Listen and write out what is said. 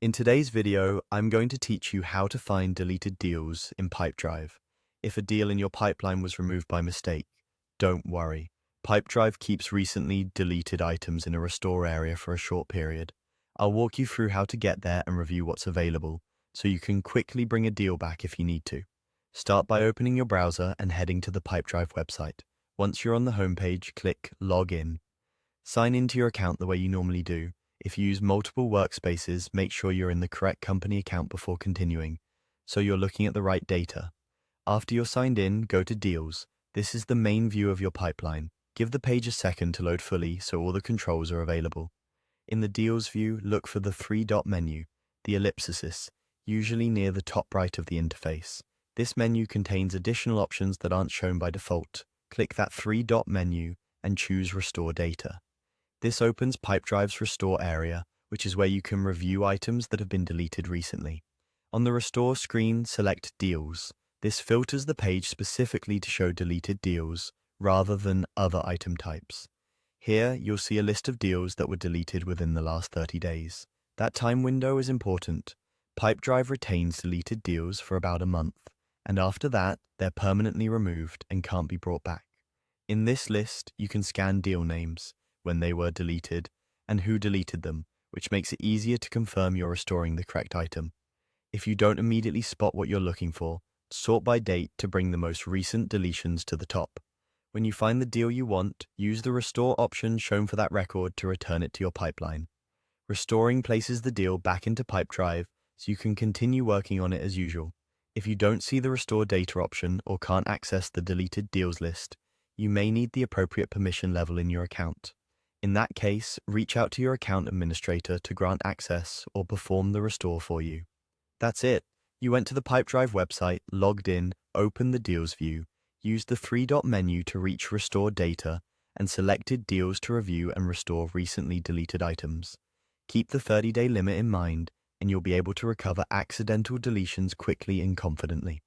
In today's video, I'm going to teach you how to find deleted deals in Pipedrive. If a deal in your pipeline was removed by mistake, don't worry. Pipedrive keeps recently deleted items in a restore area for a short period. I'll walk you through how to get there and review what's available, so you can quickly bring a deal back if you need to. Start by opening your browser and heading to the Pipedrive website. Once you're on the homepage, click Log In. Sign into your account the way you normally do. If you use multiple workspaces, make sure you're in the correct company account before continuing, so you're looking at the right data. After you're signed in, go to Deals. This is the main view of your pipeline. Give the page a second to load fully so all the controls are available. In the Deals view, look for the three-dot menu, the ellipsis, usually near the top right of the interface. This menu contains additional options that aren't shown by default. Click that three-dot menu and choose Restore Data. This opens Pipedrive's Restore area, which is where you can review items that have been deleted recently. On the Restore screen, select Deals. This filters the page specifically to show deleted deals, rather than other item types. Here, you'll see a list of deals that were deleted within the last 30 days. That time window is important. Pipedrive retains deleted deals for about a month, and after that, they're permanently removed and can't be brought back. In this list, you can scan deal names, when they were deleted, and who deleted them, which makes it easier to confirm you're restoring the correct item. If you don't immediately spot what you're looking for, sort by date to bring the most recent deletions to the top. When you find the deal you want, use the Restore option shown for that record to return it to your pipeline. Restoring places the deal back into Pipedrive so you can continue working on it as usual. If you don't see the Restore Data option or can't access the deleted deals list, you may need the appropriate permission level in your account. In that case, reach out to your account administrator to grant access or perform the restore for you. That's it. You went to the Pipedrive website, logged in, opened the Deals view, used the three-dot menu to reach Restore Data, and selected Deals to review and restore recently deleted items. Keep the 30-day limit in mind, and you'll be able to recover accidental deletions quickly and confidently.